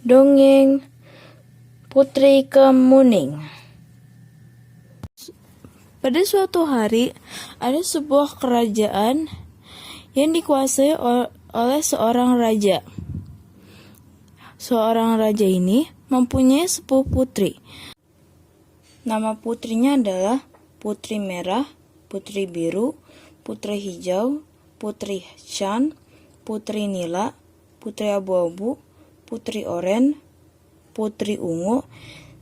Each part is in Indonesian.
Dongeng Putri Kemuning. Pada suatu hari, ada sebuah kerajaan yang dikuasai oleh seorang raja. Seorang raja ini mempunyai 10 putri. Nama putrinya adalah Putri Merah, Putri Biru, Putri Hijau, Putri Shan, Putri Nila, Putri Abu-abu, Putri Oranye, Putri Ungu,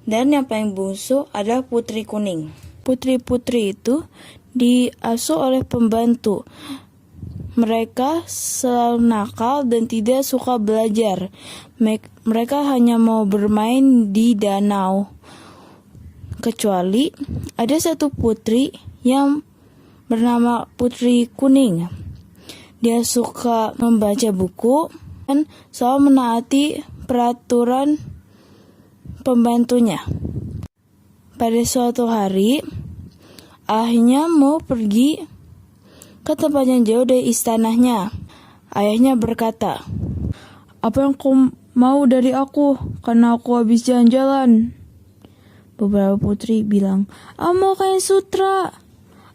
dan yang paling bungsu adalah Putri Kuning. Putri-putri itu diasuh oleh pembantu. Mereka selalu nakal dan tidak suka belajar. Mereka hanya mau bermain di danau. Kecuali ada satu putri yang bernama Putri Kuning. Dia suka membaca buku dan selalu menaati peraturan pembantunya. Pada suatu hari, ayahnya mau pergi ke tempat yang jauh dari istananya. Ayahnya berkata, "Apa yang kau mau dari aku? Karena aku habis jalan-jalan." Beberapa putri bilang, "Aku mau kain sutra.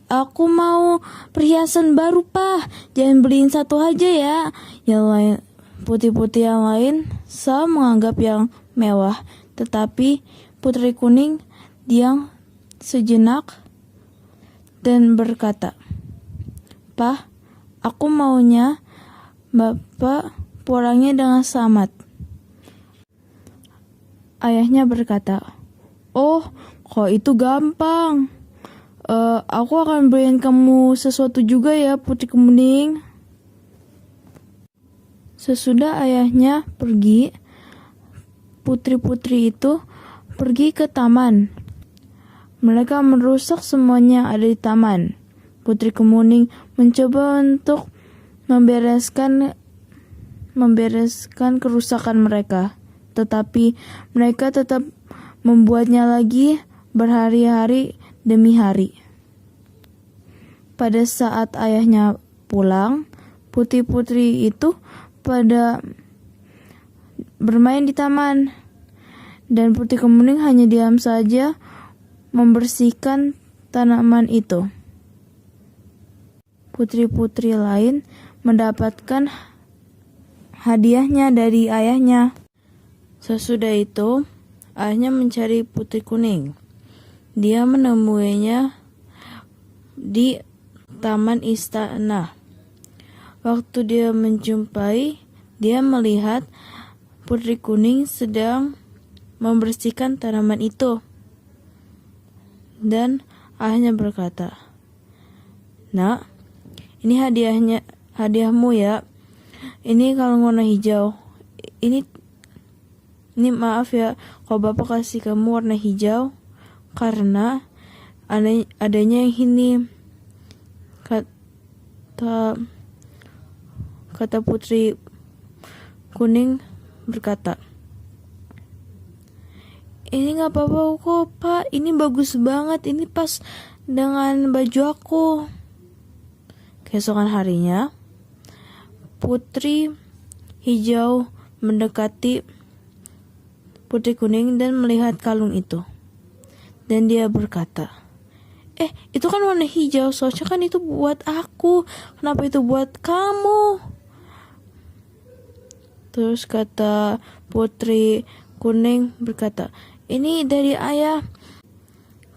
Aku mau perhiasan baru, Pak. Jangan beliin satu aja ya." Yang lain, putri-putri yang lain selalu menganggap yang mewah. Tetapi Putri Kuning diam sejenak dan berkata, "Pak, aku maunya Bapak pulangnya dengan selamat." Ayahnya berkata, "Oh, kok itu gampang. Aku akan beliin kamu sesuatu juga ya, Putri Kemuning." Sesudah ayahnya pergi, putri-putri itu pergi ke taman. Mereka merusak semuanya ada di taman. Putri Kemuning mencoba untuk membereskan kerusakan mereka, tetapi mereka tetap membuatnya lagi berhari-hari demi hari. Pada saat ayahnya pulang, putri-putri itu pada bermain di taman, dan Putri Kemuning hanya diam saja membersihkan tanaman itu. Putri-putri lain mendapatkan hadiahnya dari ayahnya. Sesudah itu, ayahnya mencari Putri Kuning. Dia menemuinya di taman istana. Waktu dia menjumpai, dia melihat Putri Kuning sedang membersihkan tanaman itu. Dan ayahnya berkata, "Nak, ini hadiahmu ya. Ini kalung warna hijau. Ini maaf ya, kalau Bapak kasih kamu warna hijau karena adanya yang ini." Kata Putri Kuning berkata, "Ini gak apa-apa kok, Pak. Ini bagus banget. Ini pas dengan baju aku." Keesokan harinya, Putri Hijau mendekati Putri Kuning dan melihat kalung itu. Dan dia berkata, "Itu kan warna hijau. Soalnya kan itu buat aku. Kenapa itu buat kamu?" Terus kata Putri Kuning berkata, "Ini dari ayah."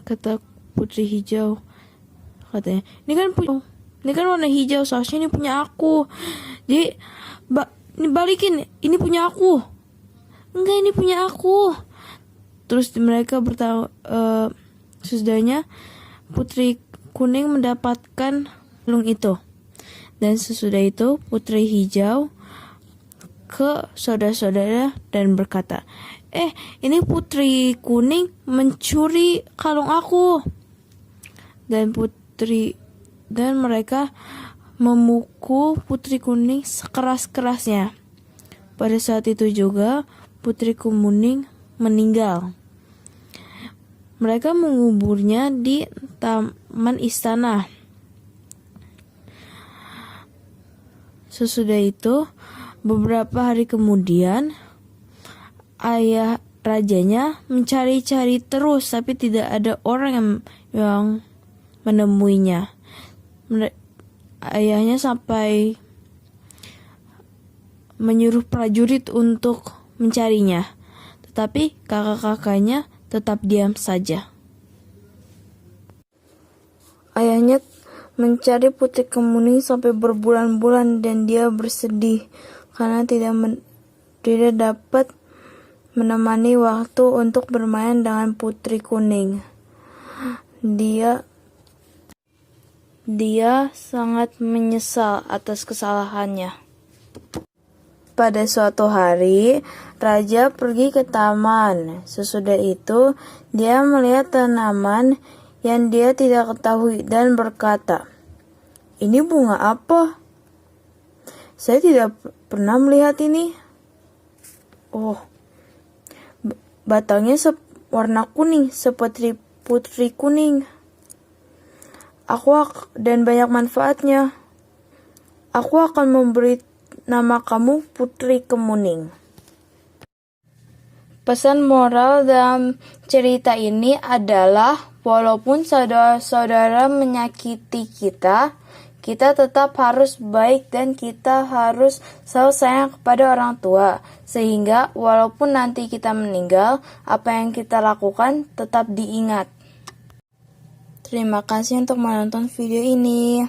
Kata Putri Hijau, katanya, ini kan warna hijau, seharusnya ini punya aku. Jadi ini balikin, ini punya aku." "Enggak, ini punya aku." Terus mereka sesudahnya Putri Kuning mendapatkan kalung itu. Dan sesudah itu Putri Hijau ke saudara-saudara dan berkata, "Ini Putri Kuning mencuri kalung aku." Dan mereka memukul Putri Kuning sekeras-kerasnya. Pada saat itu juga Putri Kemuning meninggal. Mereka menguburnya di taman istana. Sesudah itu, beberapa hari kemudian, Ayah rajanya mencari-cari terus, tapi tidak ada orang yang menemuinya. Ayahnya sampai menyuruh prajurit untuk mencarinya, tetapi kakak-kakaknya tetap diam saja. Ayahnya mencari Putri Kemuning sampai berbulan-bulan dan dia bersedih karena tidak dapat menemani waktu untuk bermain dengan Putri Kuning. Dia sangat menyesal atas kesalahannya. Pada suatu hari, raja pergi ke taman. Sesudah itu, dia melihat tanaman yang dia tidak ketahui dan berkata, "Ini bunga apa? Saya tidak pernah melihat ini. Oh, batangnya warna kuning seperti Putri Kuning. Dan banyak manfaatnya. Aku akan memberi nama kamu Putri Kemuning." Pesan moral dalam cerita ini adalah walaupun saudara-saudara menyakiti kita, kita tetap harus baik dan kita harus selalu sayang kepada orang tua. Sehingga walaupun nanti kita meninggal, apa yang kita lakukan tetap diingat. Terima kasih untuk menonton video ini.